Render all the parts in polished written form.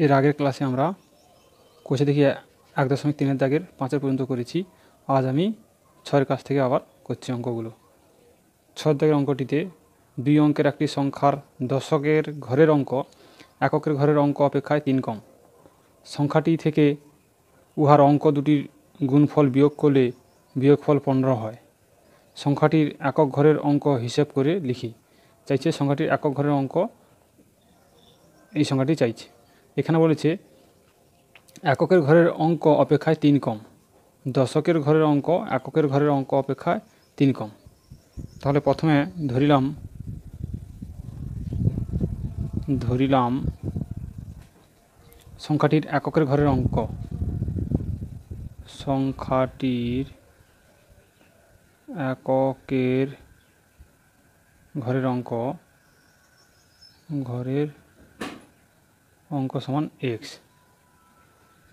এর আগের ক্লাসে আমরা কোষে দেখি 1.3 দাগের 5 পর্যন্ত করেছি। আজ আমি 6 কাছ থেকে আবার করছি অঙ্কগুলো। 6 দাগের অঙ্কটিতে 2 অঙ্কের একটি সংখ্যার দশকের ঘরের অঙ্ক এককের ঘরের অঙ্ক অপেক্ষায় 3 কম। সংখ্যাটি থেকে উহার অঙ্ক দুটির গুণফল বিয়োগ করলে বিয়োগফল 15 হয়। সংখ্যাটির একক ঘরের অঙ্ক হিসেব করে লিখি। চাইছে সংখ্যাটির একক ঘরের অঙ্ক, এই সংখ্যাটি চাইছে। এখানে বলেছে এককের ঘরের অঙ্ক অপেক্ষায় 3 কম, দশকের ঘরের অঙ্ক এককের ঘরের অঙ্ক অপেক্ষায় 3 কম। তাহলে প্রথমে ধরিলাম সংখ্যাটির এককের ঘরের অঙ্ক, সংখ্যাটির এককের ঘরের অঙ্ক সমান x।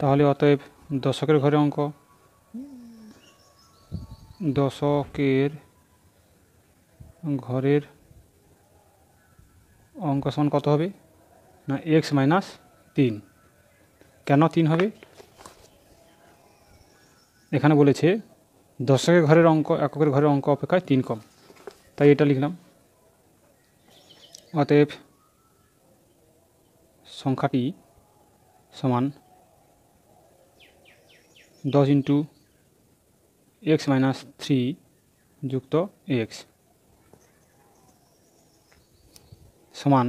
তাহলে অতএব দশকের ঘরের অঙ্ক সমান কত হবে না x মাইনাস 3। কেন 3 হবে? এখানে বলেছে দশকের ঘরের অঙ্ক এককের ঘরের অঙ্ক অপেক্ষায় 3 কম, তাই এটা লিখলাম। অতএব সংখ্যাটি সমান 10 ইন্টু x মাইনাস 3 যুক্ত x সমান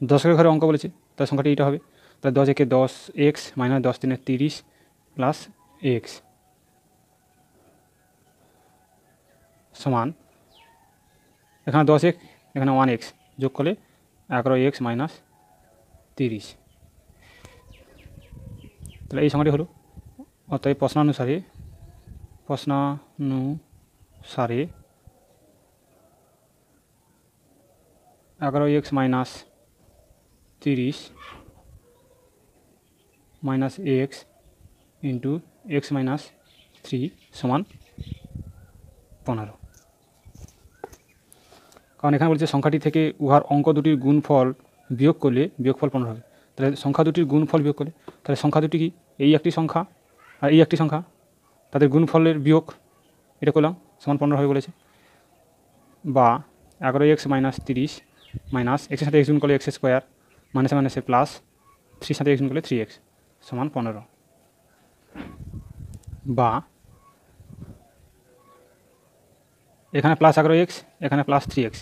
দশকের ঘরে অঙ্ক বলেছে, তার সংখ্যাটি এটা হবে। তাহলে 10 একে 10 x মাইনাস 10 3 30 প্লাস x সমান এখানে 10x এখানে 1x যোগ করলে 11x মাইনাস 30। তাহলে এই সংখ্যাটি হলো। অতএব প্রশ্নানুসারে 11x minus 30 minus x into x minus 3 সমান 15। কারণ এখানে বলছে সংখ্যাটি থেকে উহার অঙ্ক দুটির গুণফল বিয়োগ করলে বিয়োগফল 15 হবে। তাহলে সংখ্যা দুটির গুণফল বিয়োগ করলে, তাহলে সংখ্যা দুটি কি? এই একটি সংখ্যা আর এই একটি সংখ্যা, তাদের গুণফলের বিয়োগ এটা করলাম সমান 15 হবে বলেছে। বা 11x মাইনাস 30 মাইনাস এক্সের সাথে এক্স গুণ করলে এক্স স্কোয়ার মাইনাসে মাইনাসে প্লাস 3 সাথে এক্স গুণ করলে 3x সমান 15। বা এখানে প্লাস 11x এখানে প্লাস 3x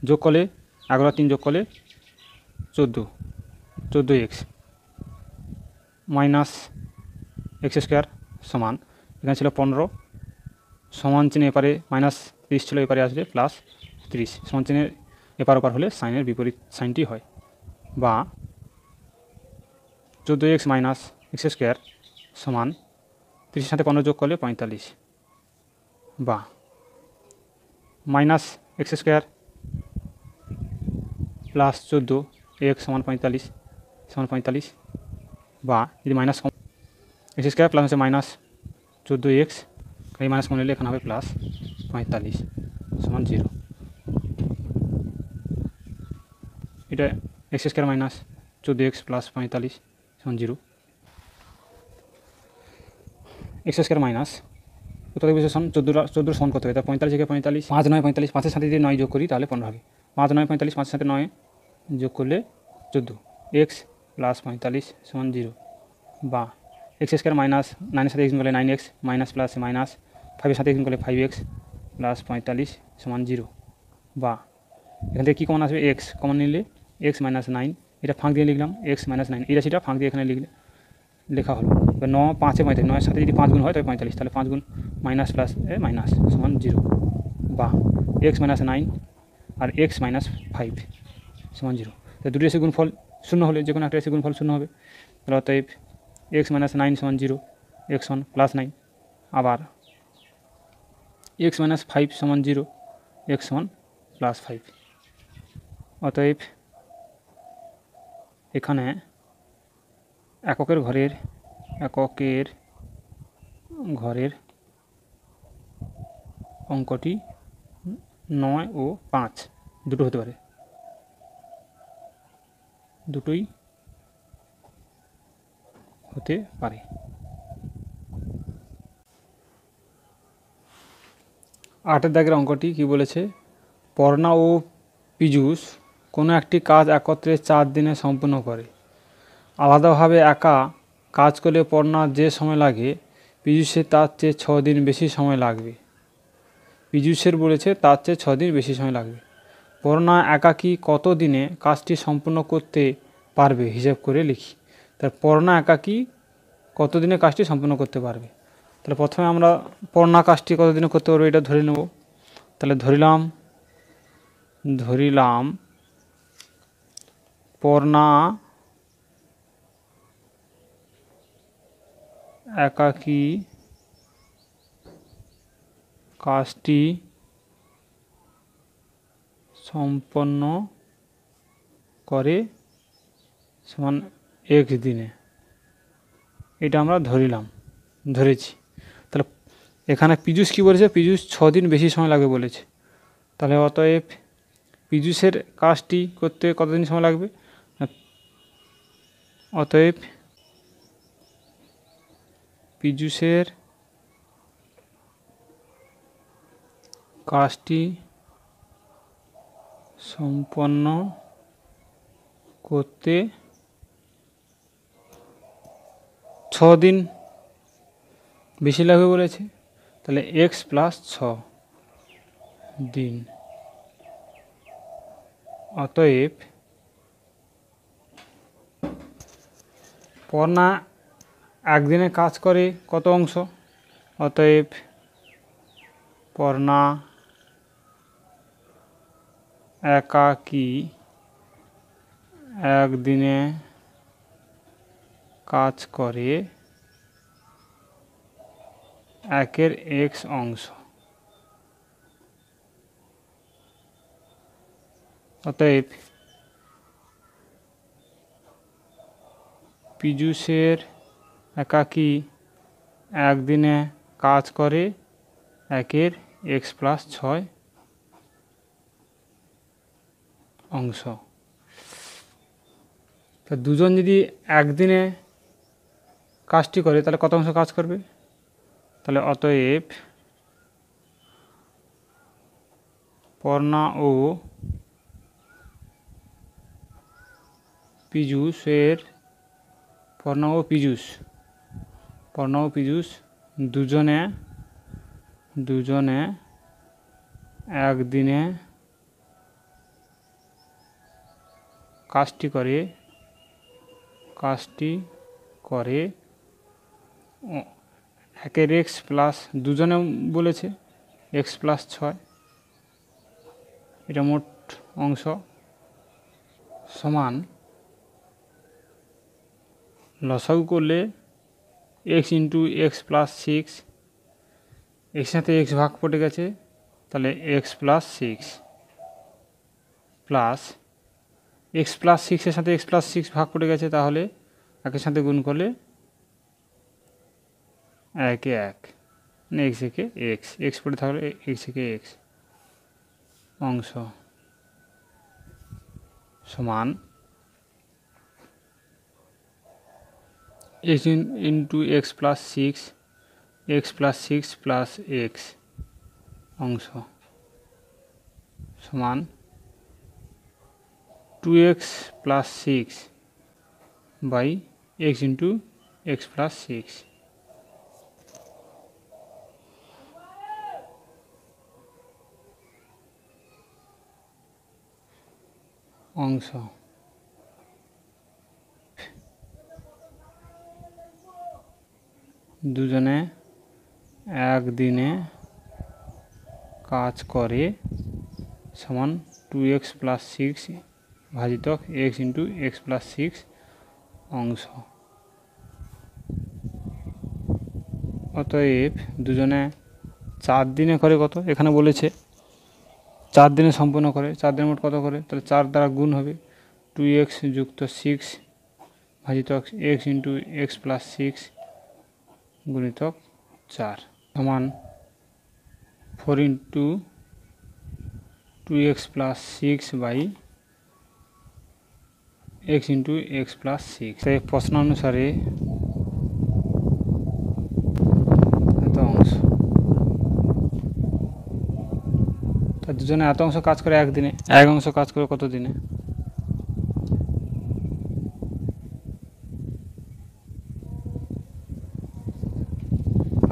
যোগ করলে 11 3 যোগ করলে 14x মাইনাস এক্স স্কোয়ার সমান এখানে ছিল 15 সমান চিহ্ন এপারে মাইনাস 30 ছিল, এপারে আসবে প্লাস 30, সমান চিহ্নের এপার ওপার হলে সাইনের বিপরীত সাইনটি হয়। বা 14x মাইনাস এক্স স্কোয়ার সমান 30 সাথে 15 যোগ করলে 45। বা minus x square plus 14x সমান 45 বা যদি মাইনাস এক্স স্কোয়ার প্লাস হচ্ছে মাইনাস 14x, এই মাইনাস কমে নিলে এখানে হবে প্লাস 45 সমান 0। এটা x square minus 14x plus 45 সমান 0। এক্স স্কোয়ার মাইনাস উত্তর বিশ্লেষণ 14 সমান কত হবে? তা 45 থেকে 45 5 9 45, 5-এর সাথে যদি 9 যোগ করি তাহলে 15 হবে। 5 9 45, 5-এর সাথে 9 যোগ করলে 14x প্লাস 45 সমান 0। বা এক্স স্কোয়ার মাইনাস 9-এর সাথে এক্স গুণ করলে 9x মাইনাস প্লাস মাইনাস 5-এর সাথে এক্স গুণ করলে 5x প্লাস 45 সমান 0। বা এখান থেকে কী কমন আসবে? x কমন নিলে x মাইনাস 9, এটা ফাঁক দিয়ে লিখলাম x মাইনাস 9, এই রাশিটা ফাঁক দিয়ে এখানে লেখা হলো। এবার 9 5-এ 45, 9-এর সাথে যদি 5 গুণ হয় তবে 45, তাহলে 5 গুণ মাইনাস প্লাস মাইনাস সমান 0। বা x মাইনাস 9 আর x মাইনাস 5 সমান 0। তো দুটি রাশির গুণফল শূন্য হলে যে কোনো একটা রাশির গুণফল শূন্য হবে। তাহলে অতএব x মাইনাস 9 সমান 0, x সমান প্লাস 9। আবার x মাইনাস 5 সমান 0, x সমান প্লাস 5। অতএব এখানে এককের ঘরের অঙ্কটি 9 ও 5 দুটো হতে পারে, দুটোই হতে পারে। 8 দাগের অঙ্কটি কি বলেছে, পর্ণা ও পীযূষ কোনো একটি কাজ একত্রে 4 দিনে সম্পূর্ণ করে। আলাদাভাবে একা কাজ করলে পর্ণার যে সময় লাগে পীযূষের তার চেয়ে 6 দিন বেশি সময় লাগবে। পীযূষের বলেছে তার চেয়ে 6 দিন বেশি সময় লাগবে। পর্ণা একাকী কত দিনে কাজটি সম্পূর্ণ করতে পারবে হিসাব করে লিখি। তার পর্ণা একাকী কত দিনে কাজটি সম্পূর্ণ করতে পারবে। তাহলে প্রথমে আমরা পর্ণা কাজটি কত দিনে করতে পারবে এটা ধরে নেব। তাহলে ধরিলাম পর্ণা একাকী কাজটি সম্পন্ন করে সমান x দিনে, এটা আমরা ধরেছি। তাহলে এখানে পীযূষ কী বলেছে, পীযূষ 6 দিন বেশি সময় লাগবে বলেছে। তাহলে অতএব পীযূষের কাজটি করতে কতদিন সময় লাগবে, অতএব পীযূষের কাজটি সম্পন্ন করতে 6 দিন বেশি লাগবে বলেছে। তাহলে x + 6 দিন, অতএব পর্ণা একদিনে কাজ করে কত অংশ, অতএব পর্ণা একাকী একদিনে কাজ করে 1 x অংশ, অতএব পীযূষের একাকী একদিনে কাজ করে 1 x + 6 অংশ। তো দুজন যদি একদিনে কাজটি করে তাহলে কত অংশ কাজ করবে, তাহলে অতএব পর্ণা ও পীযূষ দুজনে একদিনে কাজটি করে 1 x প্লাস দুজনে বলেছে x + 6, এটা মোট অংশ সমান লসাগু করলে x × x + 6, এর সাথে x ভাগ পড়ে গেছে, তাহলে x + 6 প্লাস x + 6 এর সাথে x + 6 ভাগ পড়ে গেছে, তাহলে একের সাথে গুণ করলে 1 এ 1, মানে x একে x পড়ে থাকলে x একে x অংশ সমান x × x + 6 x + 6 plus x অংশ সমান 2x + 6 বাই x × x + 6 অংশ। দুজনে একদিনে কাজ করে সমান 2x + 6 ভাজিতক x × x + 6 অংশ। অতএব দুজনে 4 দিনে করে কত, এখানে বলেছে 4 দিনে সম্পূর্ণ করে, 4 দিনের মোট কত করে, তাহলে 4 দ্বারা গুণ হবে 2x + 6 ভাজিতক x × x + 6 গুণিতক 4 সমান 4 × 2x + 6 বাই x × x + 6। তাই প্রশ্ন অনুসারে দুজনে এত অংশ কাজ করে একদিনে, এক অংশ কাজ করে কত দিনে?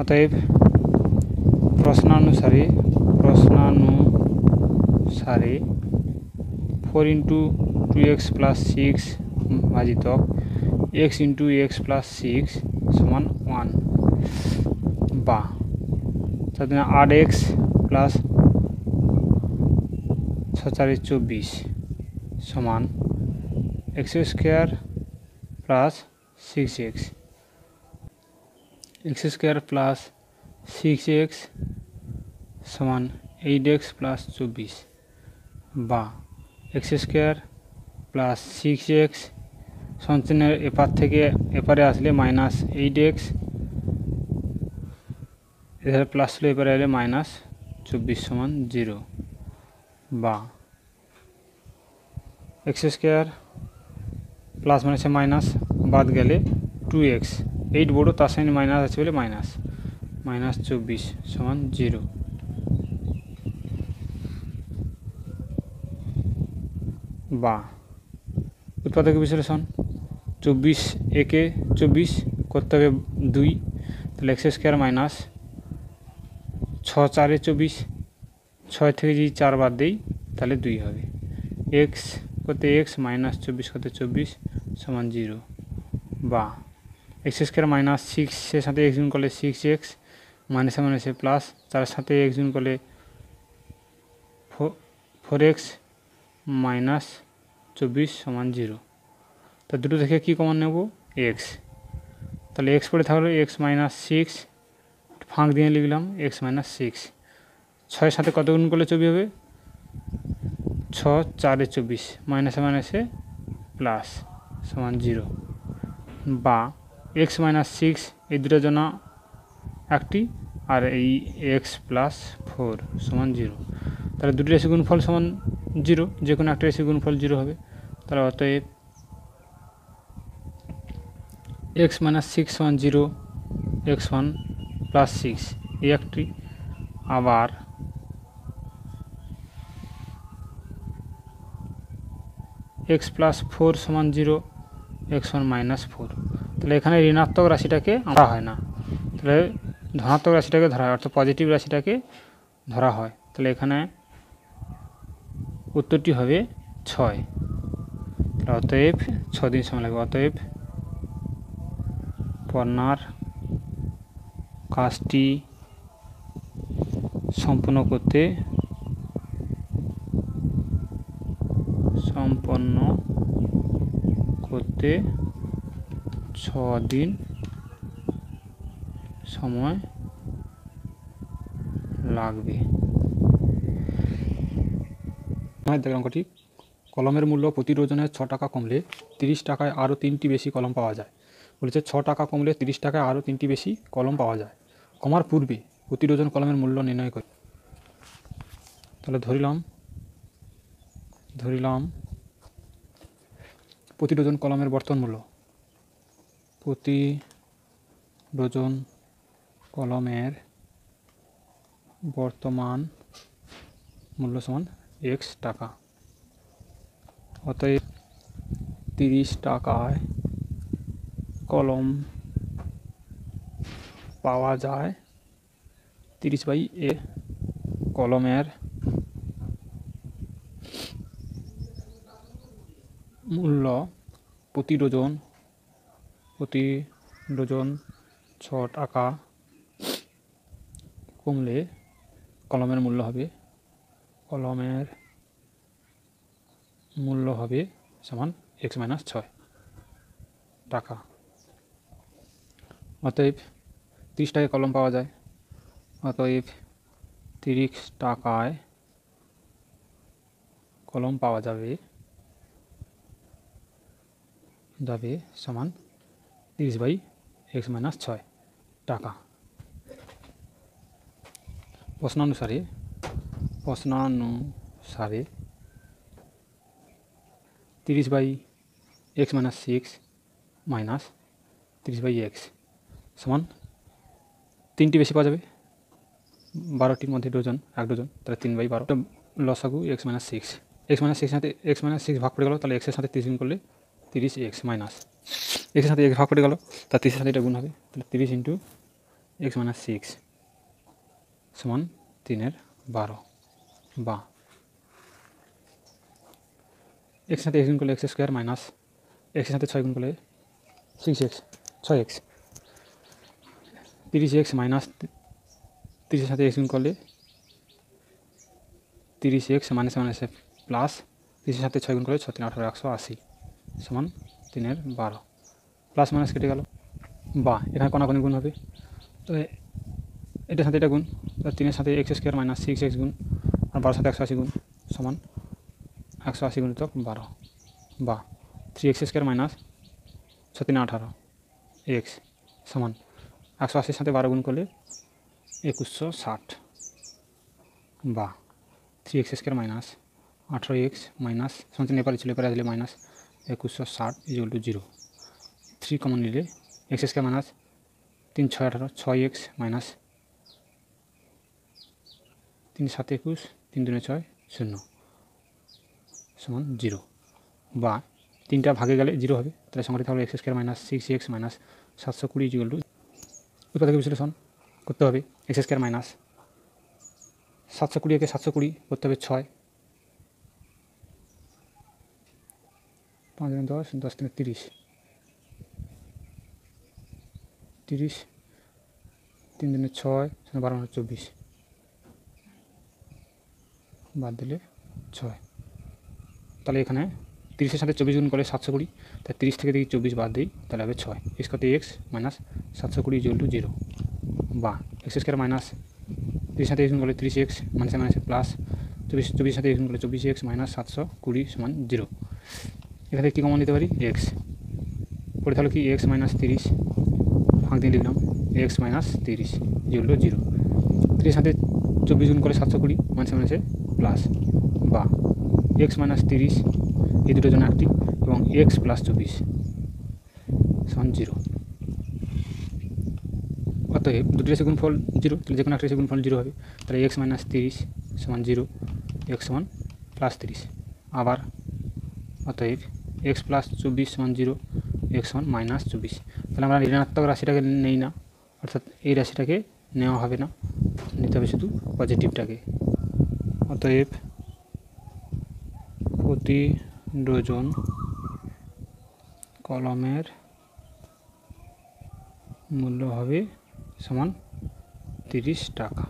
অতএব প্রশ্নানুসারে 4 ইন্টু 2x প্লাস 6 ভাজিতক x ইন্টু x প্লাস 6 সমান 1, বা তার 8x প্লাস 6×4 = 24 সমান x square plus 6x, x square plus 6x সমান 8x প্লাস 24, বা x স্কোয়ার প্লাস 6x সঞ্চিনের এপার থেকে এপারে আসলে মাইনাস 8x, এধারে প্লাস ছিল এপারে এলে মাইনাস 24 সমান 0, বা x স্কোয়ার প্লাস মানে সে মাইনাস বাদ গেলে 2x, 8 বড়ো তার সঙ্গে মাইনাস আছে বলে মাইনাস 24 সমান 0, বা উৎপাদক বিশ্লেষণ 24 একে 24 করতে হবে 2, তাহলে x স্কোয়ার মাইনাস 6×4 = 24, 6 থেকে যদি 4 বাদ দিই তাহলে 2 হবে, x করতে x মাইনাস 24 করতে 24 সমান 0, বা x স্কোয়ার মাইনাস 6 এর সাথে x গুণ করলে 6x মাইনাসে মাইনাসে প্লাস 4 সাথে x গুণ করলে 4x মাইনাস 24 সমান 0, তা দুটো থেকে কী কমন নেব? x, তাহলে x পড়ে থাকলে x মাইনাস 6 ফাঁক দিয়ে লিখলাম x মাইনাস 6, 6 সাথে কত গুণ করলে 24 হবে? 6×4 = 24 মাইনাসে মাইনাসে প্লাস সমান 0, বা x মাইনাস 6 এই দুটোর জন্য একটি, আর এই x প্লাস 4 সমান 0, তাহলে দুটি রাশি গুণফল সমান 0, যে কোনো একটা রাশি গুণফল 0 হবে, তাহলে অতএব x মাইনাস 6 সমান 0, x1 প্লাস 6 এই একটি, আবার x প্লাস 4 সমান 0, x1 মাইনাস 4, তাহলে এখানে ঋণাত্মক রাশিটাকে ধরা হয় না, তাহলে ধনাত্মক রাশিটাকে ধরা হয়, অর্থাৎ পজিটিভ রাশিটাকে ধরা হয়, তাহলে এখানে উত্তরটি হবে 6, অতএব 6 দিন সময় লাগবে, অতএব পড়নার কাজটি সম্পন্ন করতে 6 দিন সময় লাগবে। দেখলাম অঙ্কটি, কলমের মূল্য প্রতি ডজনে 6 টাকা কমলে 30 টাকায় আরও 3টি বেশি কলম পাওয়া যায়। বলেছে 6 টাকা কমলে 30 টাকায় আরও 3টি বেশি কলম পাওয়া যায়, কমার পূর্বে প্রতি ডজন কলমের মূল্য নির্ণয় করি। তাহলে ধরিলাম প্রতি ডজন কলমের বর্তমান মূল্য, প্রতি ডজন কলমের বর্তমান মূল্য সমান x টাকা, অতএব 30 টাকায় কলম পাওয়া যায় 30/a, কলমের মূল্য প্রতি ডজন 6 টাকা কমলে কলমের মূল্য হবে সমান x মাইনাস 6 টাকা, অতএব 30 টাকায় কলম পাওয়া যায়, অতএব 30 টাকায় কলম পাওয়া যাবে সমান 30/x মাইনাস 6 টাকা। প্রশ্নানুসারে 30/x মাইনাস 6 মাইনাস 30/x সমান 3টি বেশি পাওয়া যাবে, 12টির মধ্যে ডজন 1 ডজন, তাহলে 3/12 লসাগু x minus six, x minus six সাথে এক্স মাইনাস সিক্স ভাগ পড়ে গেল, তাহলে এক্সের সাথে 30 গুণ করলে 30 এক্স মাইনাস এক্সের সাথে এক্স ভাগ পড়ে গেল, তার 30 সাথে এটা গুণ হবে, তাহলে 30 ইন্টু এক্স মাইনাস সিক্স সমান 3/12 বা এক্সের সাথে এক্স গুণ করলে এক্স স্কোয়ার মাইনাস এক্সের সাথে 6 গুণ করলে 6x 6x 30x মাইনাস 30-এর সাথে এক্স গুণ করলে 30x মাইনাস মাইনাস প্লাস 30-এর সাথে 6 গুণ করলে 6 3 18 180 সমান 3/12 প্লাস মাইনাস কেটে গেল, বা এখানে কোনাকুনি গুণ হবে, তো এটার সাথে এটা গুণ, তো 3-এর সাথে এক্স স্কোয়ার মাইনাস 6x গুণ আর 12-এর সাথে 180 গুণ সমান 180 গুণিতক 12 বা 3x স্কোয়ার মাইনাস 6 3 18 এক্স সমান 180-এর সাথে 12 গুণ করলে 2160 বা 3x square minus 18x minus সমান নেপালি ছিল, এপারে আসলে মাইনাস 2160 ইকুয়াল টু 0, 3 কমন নিলে x square minus 3 6 18 6x minus 3 7 21 3 2 6 0 সমান 0 বা 3টা ভাগে গেলে 0 হবে, তাহলে সংখ্যাটি তাহলে x square minus 6x minus 720 equal to উৎপাদক বিশ্লেষণ করতে হবে, এক্স স্কোয়ার মাইনাস 720 কে 720 করতে হবে 6 5 10 10 থেকে 30 30 3 দিনে 6 12 24 বাদ দিলে 6, তাহলে এখানে 30-এর সাথে 24 গুণ করে 720, তাই 30 থেকে যদি 24 বাদ দিই তাহলে হবে 6, এক্স কত এক্স মাইনাস 720 ইকুয়াল টু 0 বা এক্স স্কোয়ার মাইনাস 30 সাথে এক্স গুণ করলে 30x মাইনাসে মাইনাসে প্লাস 24 সাথে এক্স গুণ করলে 24x মাইনাস 720 সমান 0, এখান থেকে কী কমন নিতে পারি এক্স, পরে তাহলে কি এক্স মাইনাস 30 ফাঁক দিয়ে লিখলাম এক্স মাইনাস 30 ইকুয়াল টু 0, 30 সাথে 24 গুণ করে 720 মাইনাসে মাইনাসে প্লাস বা এক্স মাইনাস 30 এই দুটোর জন্য একটি এবং এক্স প্লাস 24 সমান 0, অতএব দুটি রাশি গুণফল 0, তাহলে যে কোনো একটা রাশি গুণফল 0 হবে, তাহলে এক্স মাইনাস 30 সমান 0, এক্স সমান প্লাস 30, আবার অতএব এক্স প্লাস 24 সমান 0, এক্স সমান মাইনাস 24, তাহলে আমরা ঋণাত্মক রাশিটাকে নেই না, অর্থাৎ এই রাশিটাকে নেওয়া হবে না, নিতে হবে শুধু পজিটিভটাকে, অতএব প্রতি ডজন কলমের মূল্য হবে সমান 30 টাকা।